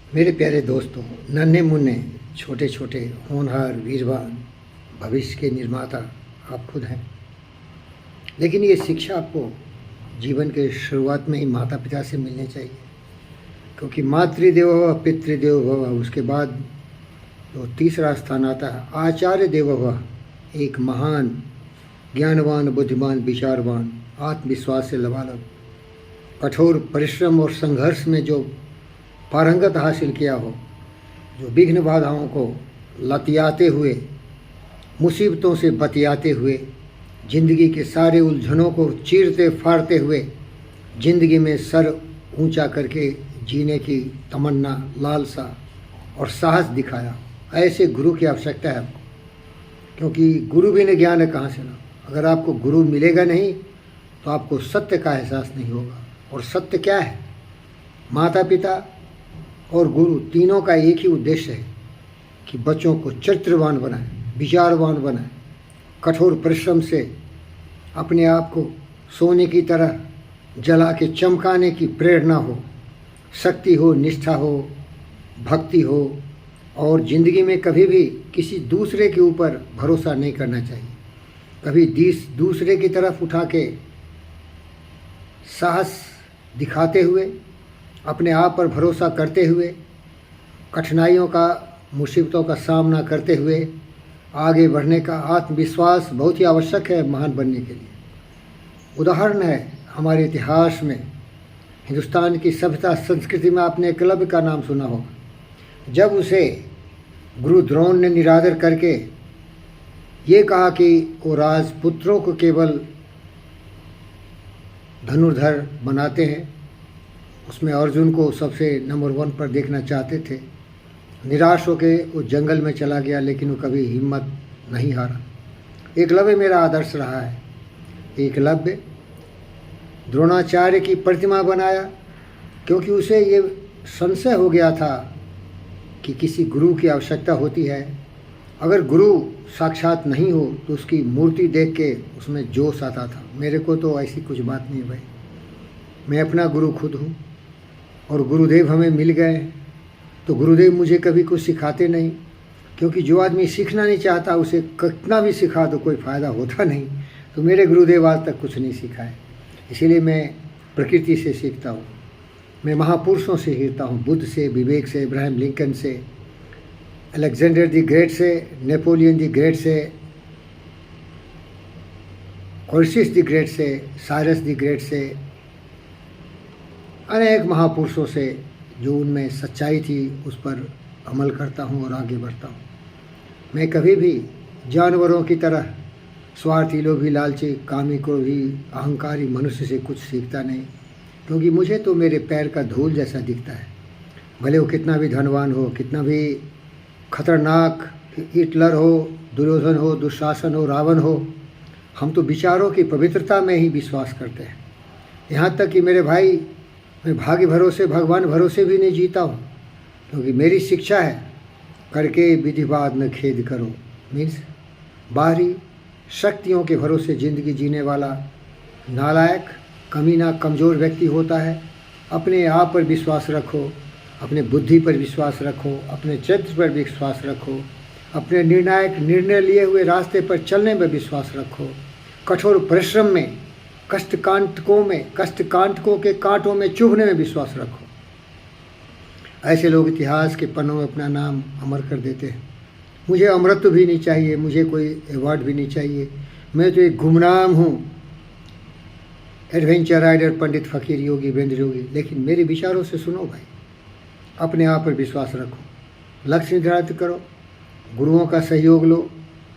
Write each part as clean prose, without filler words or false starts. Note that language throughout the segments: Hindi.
मेरे प्यारे दोस्तों, नन्हे मुन्ने छोटे छोटे होनहार वीरवान भविष्य के निर्माता आप खुद हैं। लेकिन ये शिक्षा आपको जीवन के शुरुआत में ही माता पिता से मिलनी चाहिए, क्योंकि मातृदेवो भव पितृदेवो भव, उसके बाद जो तीसरा स्थान आता है आचार्य देवो भव। एक महान ज्ञानवान बुद्धिमान विचारवान आत्मविश्वास से लबालब कठोर परिश्रम और संघर्ष में जो पारंगत हासिल किया हो, जो विघ्न बाधाओं को लतियाते हुए, मुसीबतों से बतियाते हुए, जिंदगी के सारे उलझनों को चीरते फाड़ते हुए जिंदगी में सर ऊंचा करके जीने की तमन्ना, लालसा और साहस दिखाया, ऐसे गुरु की आवश्यकता है आपको। क्योंकि गुरु बिना ज्ञान है कहाँ से ना। अगर आपको गुरु मिलेगा नहीं तो आपको सत्य का एहसास नहीं होगा। और सत्य क्या है? माता पिता और गुरु तीनों का एक ही उद्देश्य है कि बच्चों को चरित्रवान बनाए, विचारवान बनाए, कठोर परिश्रम से अपने आप को सोने की तरह जला के चमकाने की प्रेरणा हो, शक्ति हो, निष्ठा हो, भक्ति हो। और ज़िंदगी में कभी भी किसी दूसरे के ऊपर भरोसा नहीं करना चाहिए। कभी दूसरे की तरफ उठा के साहस दिखाते हुए, अपने आप पर भरोसा करते हुए, कठिनाइयों का, मुसीबतों का सामना करते हुए आगे बढ़ने का आत्मविश्वास बहुत ही आवश्यक है महान बनने के लिए। उदाहरण है हमारे इतिहास में, हिंदुस्तान की सभ्यता संस्कृति में आपने एकलव्य का नाम सुना होगा। जब उसे गुरु द्रोण ने निरादर करके ये कहा कि वो राजपुत्रों को केवल धनुर्धर बनाते हैं, उसमें अर्जुन को सबसे नंबर 1 पर देखना चाहते थे। निराश होकर वो जंगल में चला गया, लेकिन वो कभी हिम्मत नहीं हारा। एकलव्य मेरा आदर्श रहा है। एकलव्य द्रोणाचार्य की प्रतिमा बनाया, क्योंकि उसे ये संशय हो गया था कि किसी गुरु की आवश्यकता होती है। अगर गुरु साक्षात नहीं हो तो उसकी मूर्ति देख के उसमें जोश आता था। मेरे को तो ऐसी कुछ बात नहीं भाई, मैं अपना गुरु खुद हूँ। और गुरुदेव हमें मिल गए तो गुरुदेव मुझे कभी कुछ सिखाते नहीं, क्योंकि जो आदमी सीखना नहीं चाहता उसे कितना भी सिखा तो कोई फ़ायदा होता नहीं। तो मेरे गुरुदेव आज तक कुछ नहीं सिखाए, इसीलिए मैं प्रकृति से सीखता हूँ। मैं महापुरुषों से सीखता हूँ, बुद्ध से, विवेक से, इब्राहिम लिंकन से, अलेक्जेंडर द ग्रेट से, नेपोलियन द ग्रेट से, कोर्सिस द ग्रेट से, साइरस द ग्रेट से, अनेक महापुरुषों से जो उनमें सच्चाई थी उस पर अमल करता हूँ और आगे बढ़ता हूँ। मैं कभी भी जानवरों की तरह स्वार्थी, लोभी, लालची, कामी, क्रोधी, अहंकारी मनुष्य से कुछ सीखता नहीं, क्योंकि मुझे तो मेरे पैर का धूल जैसा दिखता है। भले वो कितना भी धनवान हो, कितना भी खतरनाक हिटलर हो, दुर्योधन हो, दुशासन हो, रावण हो, हम तो विचारों की पवित्रता में ही विश्वास करते हैं। यहाँ तक कि मेरे भाई, मैं भाग्य भरोसे, भगवान भरोसे भी नहीं जीता हूँ, क्योंकि मेरी शिक्षा है करके विधिवाद न खेद करो। मीन्स बाहरी शक्तियों के भरोसे ज़िंदगी जीने वाला नालायक, कमीना, कमज़ोर व्यक्ति होता है। अपने आप पर विश्वास रखो, अपने बुद्धि पर विश्वास रखो, अपने चरित्र पर विश्वास रखो, अपने निर्णायक निर्णय लिए हुए रास्ते पर चलने में विश्वास रखो, कठोर परिश्रम में, कष्टकांटकों के कांटों में चुभने में विश्वास रखो। ऐसे लोग इतिहास के पन्नों में अपना नाम अमर कर देते हैं। मुझे अमरत्व भी नहीं चाहिए, मुझे कोई अवार्ड भी नहीं चाहिए। मैं तो एक गुमनाम हूँ, एडवेंचर राइडर, पंडित फकीर योगी, वीरेंद्र योगी। लेकिन मेरे विचारों से सुनो भाई, अपने आप पर विश्वास रखो, लक्ष्य निर्धारित करो, गुरुओं का सहयोग लो।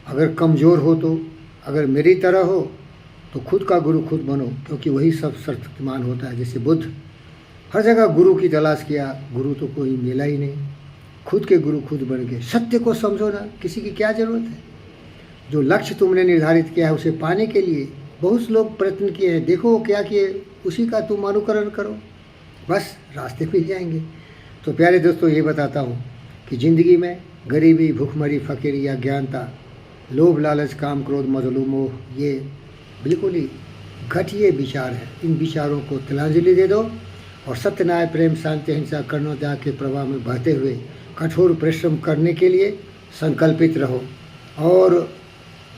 अगर कमज़ोर हो तो, अगर मेरी तरह हो तो खुद का गुरु खुद बनो, क्योंकि वही सब शक्तिमान होता है। जैसे बुद्ध हर जगह गुरु की तलाश किया, गुरु तो कोई मिला ही नहीं, खुद के गुरु खुद बन गए। सत्य को समझो ना, किसी की क्या ज़रूरत है। जो लक्ष्य तुमने निर्धारित किया है उसे पाने के लिए बहुत लोग प्रयत्न किए हैं, देखो क्या किए, उसी का तुम अनुकरण करो, बस रास्ते मिल जाएंगे। तो प्यारे दोस्तों, ये बताता हूँ कि ज़िंदगी में गरीबी, भूखमरी, फकीरी या ज्ञानता, लोभ, लालच, काम, क्रोध, मद, मोह, ये बिल्कुल ही घटिया विचार है। इन विचारों को तिलांजलि दे दो और सत्य, न्याय, प्रेम, शांति, अहिंसा, करुणा, त्याग के प्रवाह में बहते हुए कठोर परिश्रम करने के लिए संकल्पित रहो और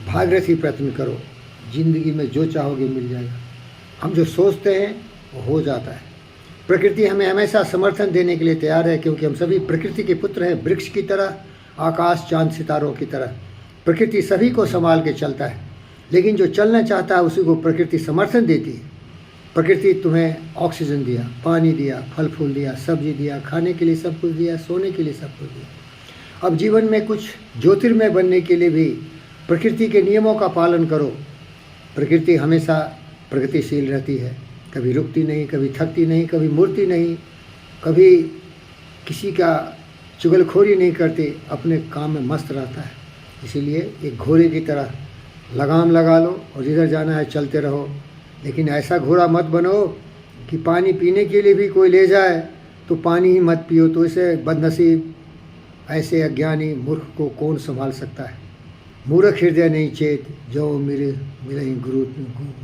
भागीरथी प्रयत्न करो। जिंदगी में जो चाहोगे मिल जाएगा। हम जो सोचते हैं वो हो जाता है। प्रकृति हमें हमेशा समर्थन देने के लिए तैयार है, क्योंकि हम सभी प्रकृति के पुत्र हैं। वृक्ष की तरह, आकाश, चांद, सितारों की तरह प्रकृति सभी को संभाल के चलता है, लेकिन जो चलना चाहता है उसी को प्रकृति समर्थन देती है। प्रकृति तुम्हें ऑक्सीजन दिया, पानी दिया, फल फूल दिया, सब्जी दिया, खाने के लिए सब कुछ दिया, सोने के लिए सब कुछ दिया। अब जीवन में कुछ ज्योतिर्मय बनने के लिए भी प्रकृति के नियमों का पालन करो। प्रकृति हमेशा प्रगतिशील रहती है, कभी रुकती नहीं, कभी थकती नहीं, कभी मुड़ती नहीं, कभी किसी का चुगलखोरी नहीं करती, अपने काम में मस्त रहता है। इसीलिए एक घोड़े की तरह लगाम लगा लो और जिधर जाना है चलते रहो। लेकिन ऐसा घोड़ा मत बनो कि पानी पीने के लिए भी कोई ले जाए तो पानी ही मत पियो। तो इसे बदनसीब, ऐसे अज्ञानी मूर्ख को कौन संभाल सकता है। मूर्ख हृदय नहीं चेत, जो मेरे मिलहि गुरु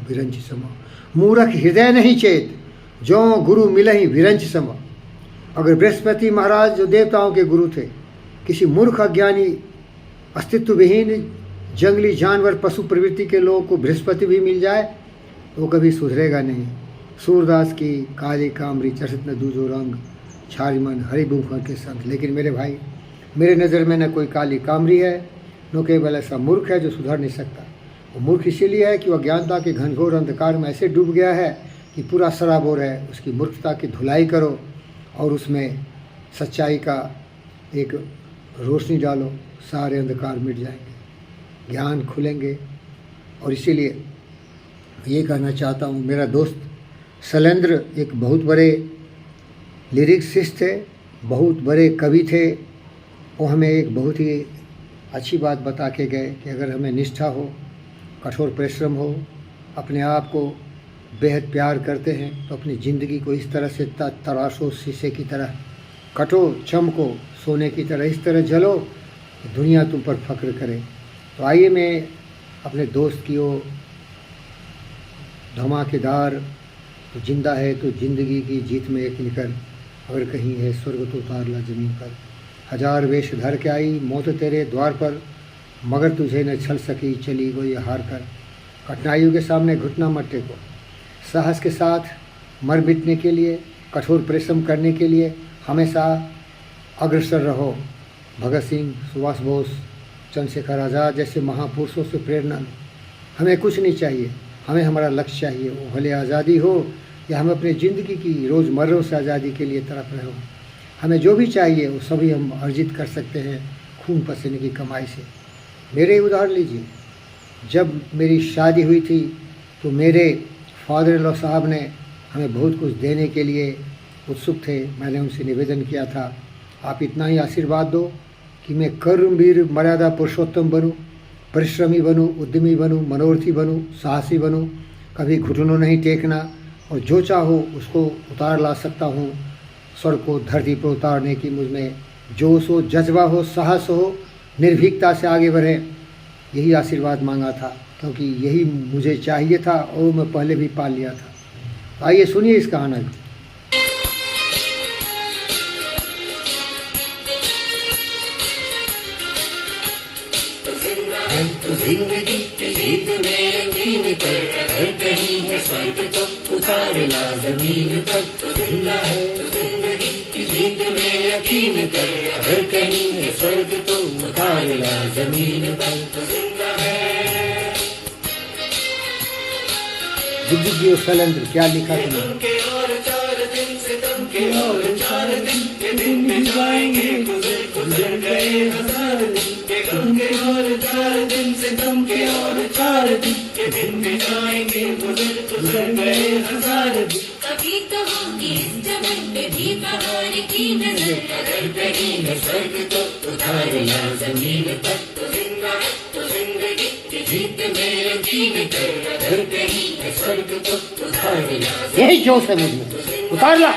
विरंच सम। मूर्ख हृदय नहीं चेत, जो गुरु मिलहि विरंच सम। अगर बृहस्पति महाराज जो देवताओं के गुरु थे, किसी मूर्ख अज्ञानी अस्तित्व विहीन जंगली जानवर पशु प्रवृत्ति के लोगों को बृहस्पति भी मिल जाए तो वो कभी सुधरेगा नहीं। सूरदास की काली कामरी चरसित न दूजो रंग, छारी मन हरि बुखर के संग। लेकिन मेरे भाई, मेरे नज़र में न कोई काली कामरी है, न केवल ऐसा मूर्ख है जो सुधर नहीं सकता। वो मूर्ख इसीलिए है कि वह अज्ञानता के घनघोर अंधकार में ऐसे डूब गया है कि पूरा सराबोर है। उसकी मूर्खता की धुलाई करो और उसमें सच्चाई का एक रोशनी डालो, सारे अंधकार मिट जाएंगे, ज्ञान खुलेंगे। और इसीलिए ये कहना चाहता हूँ, मेरा दोस्त शैलेंद्र एक बहुत बड़े लिरिक्सिस्ट थे, बहुत बड़े कवि थे। वो हमें एक बहुत ही अच्छी बात बता के गए कि अगर हमें निष्ठा हो, कठोर परिश्रम हो, अपने आप को बेहद प्यार करते हैं तो अपनी ज़िंदगी को इस तरह से तराशो, शीशे की तरह कटो, चमको, सोने की तरह इस तरह जलो कि दुनिया तुम पर फख्र करे। तो आइए मैं अपने दोस्त की वो धमाकेदार तो जिंदा है तो ज़िंदगी की जीत में एक निकल, अगर कहीं है स्वर्ग तो उतार ला ज़मीन पर। हजार वेश धर के आई मौत तेरे द्वार पर, मगर तुझे न छल सकी चली गई हार कर। कठिनाइयों के सामने घुटना मत टेको, साहस के साथ मर मिटने के लिए, कठोर परिश्रम करने के लिए हमेशा अग्रसर रहो। भगत सिंह, सुभाष बोस, चंद्रशेखर आज़ाद जैसे महापुरुषों से प्रेरणा लो। हमें कुछ नहीं चाहिए, हमें हमारा लक्ष्य चाहिए। वो भले आज़ादी हो या हम अपनी ज़िंदगी की रोज़मर्रा से आज़ादी के लिए तड़प रहे हो, हमें जो भी चाहिए वो सभी हम अर्जित कर सकते हैं खून पसीने की कमाई से। मेरे ही उदाहरण लीजिए, जब मेरी शादी हुई थी तो मेरे फादर इन लॉ साहब ने हमें बहुत कुछ देने के लिए उत्सुक थे। मैंने उनसे निवेदन किया था, आप इतना ही आशीर्वाद दो कि मैं कर्मवीर मर्यादा पुरुषोत्तम बनूं, परिश्रमी बनूं, उद्यमी बनूं, मनोरथी बनूं, साहसी बनूं, कभी घुटनों नहीं टेकना और जो चाहो उसको उतार ला सकता हूँ। स्वर्ग को धरती पर उतारने की मुझ में जोश हो, जज्बा हो, साहस हो, निर्भीकता से आगे बढ़े, यही आशीर्वाद मांगा था, क्योंकि यही मुझे चाहिए था और मैं पहले भी पा लिया था। आइए सुनिए इस कहानी को। जिंदगी की जीत में यकीन कर, अगर कहीं है स्वर्ग तो उतार ला जमीन पर। जिंदा है जिंदगी की जीत में यकीन कर, अगर कहीं है स्वर्ग तो उतार ला जमीन पर। जिंदा है दिग्विजय शैलेंद्र, क्या लिखा तुमने? और 4 दिन से तुम के और 4 दिन के दिन में जाएंगे गुजर गए हजार दिन के गम के। और 4 दिन से तुम के और 4 दिन के दिन में जाएंगे गुजर गए हजार दिन। कभी तो होगी इस जगत पे भी बाहर की नजर, अगर कहीं है स्वर्ग तो उतार ला जमीन पर। तो जिंदा है तो जिंदगी की जीत में यकीन कर, अगर कहीं है स्वर्ग तो उतार ला। यही जोश है मुझमें, उतार ला।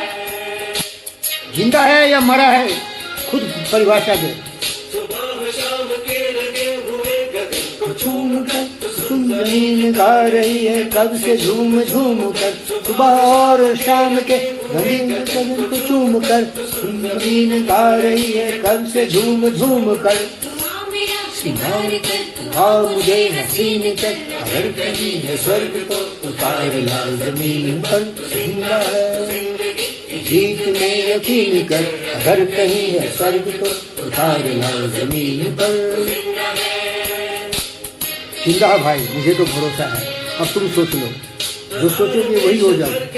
जिंदा है या मरा है खुद परिभाषा दे। सुबह शाम के लगे हुए गगन को झूम कर जमीन गा रही है कब से झूम झूम कर। सुबह और शाम के जमीन जमीन को चूम कर, जमीन गा रही है कब से झूम झूम कर। हाँ मेरा श्रृंगार कर, हाँ मुझे हसीन कर, अगर कहीं है स्वर्ग तो उतार ला जमीन पर। जिंदा है जीत में यकीन कर, अगर कहीं है स्वर्ग तो उतार ला जमीन पर। जिंदा है भाई, मुझे तो भरोसा है। अब तुम सोच लो, जो सोचोगे वही हो जाए।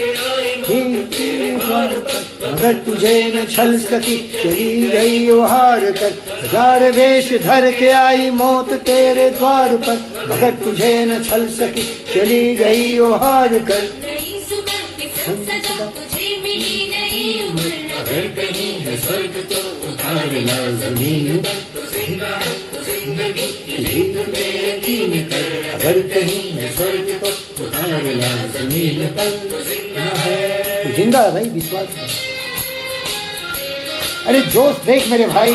मगर तुझे न छल सकी, चली गई वो हार कर, हजार वेश धर के आई मौत तेरे द्वार पर। मगर तुझे न छल सकी, चली गई वो हार कर। नई सुबह के संग सजा, तुझे मिली नई उम्र। अगर कहीं है स्वर्ग तो उतार ला जमीन पर। जिंदगी की जीत में यकीन कर, अगर कहीं है स्वर्ग तो उतार ला जमीन पर। तो जिंदा है भाई, विश्वास है। अरे जोश देख मेरे भाई,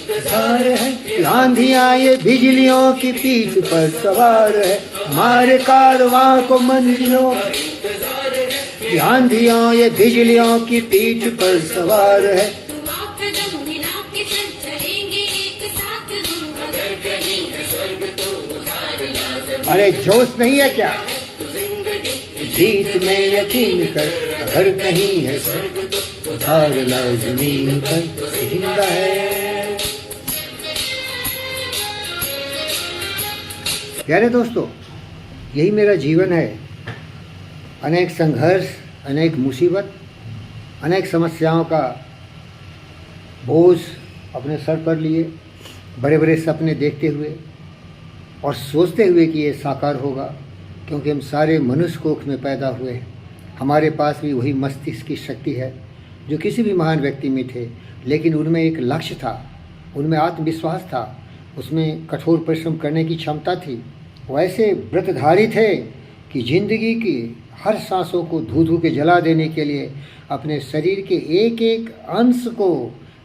इंतजार है कि आंधियां ये बिजलियों की पीठ पर सवार है। हमारे कारवां को मंजिलों की आंधियां ये बिजलियों की पीठ पर सवार है। तुम आप कदम मिला के चल, चलेंगे एक साथ हम। अगर कहीं है स्वर्ग तो उतार ला जमीन। अरे जोश नहीं है क्या? जीत में यकीन कर, अगर कहीं है स्वर्ग तो उतार ला जमीन पर। जिंदा है। प्यारे दोस्तों, यही मेरा जीवन है। अनेक संघर्ष, अनेक मुसीबत, अनेक समस्याओं का बोझ अपने सर पर लिए, बड़े बड़े सपने देखते हुए और सोचते हुए कि ये साकार होगा, क्योंकि हम सारे मनुष्य कोख में पैदा हुए हैं। हमारे पास भी वही मस्तिष्क की शक्ति है जो किसी भी महान व्यक्ति में थे, लेकिन उनमें एक लक्ष्य था, उनमें आत्मविश्वास था, उसमें कठोर परिश्रम करने की क्षमता थी। वो ऐसे व्रतधारी थे कि जिंदगी की हर सांसों को धू धू के जला देने के लिए, अपने शरीर के एक एक अंश को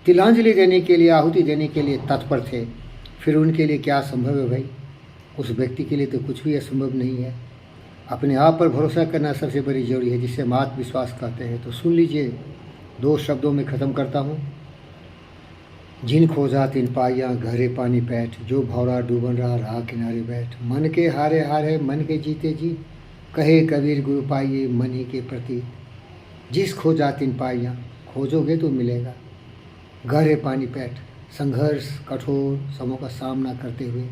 तिलांजलि देने के लिए, आहुति देने के लिए तत्पर थे। फिर उनके लिए क्या असंभव है भाई? उस व्यक्ति के लिए तो कुछ भी असंभव नहीं है। अपने आप पर भरोसा करना सबसे बड़ी जरूरी है, जिसे हम आत्मविश्वास कहते हैं। तो सुन लीजिए, 2 शब्दों में ख़त्म करता हूँ। जिन खोजा तिन पाइया, गहरे पानी पैठ, जो भौरा डूबन रहा राह किनारे बैठ। मन के हारे हारे, मन के जीते जी, कहे कबीर गुरु पाइये मन ही के प्रति। जिस खोजा तिन पाइया, खोजोगे तो मिलेगा। गहरे पानी पैठ, संघर्ष, कठोर समयों का सामना करते हुए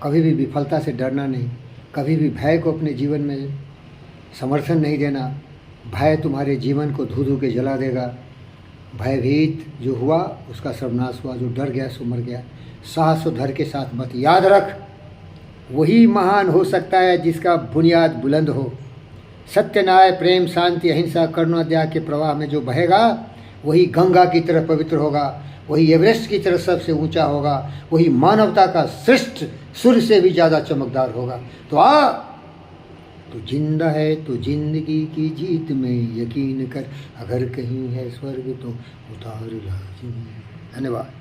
कभी भी विफलता से डरना नहीं, कभी भी भय को अपने जीवन में समर्थन नहीं देना। भय तुम्हारे जीवन को धू धू के जला देगा। भयभीत जो हुआ उसका सर्वनाश हुआ, जो डर गया सो मर गया। साहस और धैर्य के साथ मत, याद रख, वही महान हो सकता है जिसका बुनियाद बुलंद हो। सत्य, न्याय, प्रेम, शांति, अहिंसा, करुणा, दया के प्रवाह में जो बहेगा वही गंगा की तरह पवित्र होगा, वही एवरेस्ट की तरह सबसे ऊंचा होगा, वही मानवता का श्रेष्ठ सूर्य से भी ज़्यादा चमकदार होगा। तो तो जिंदा है तो जिंदगी की जीत में यकीन कर, अगर कहीं है स्वर्ग तो उतार ला। धन्यवाद।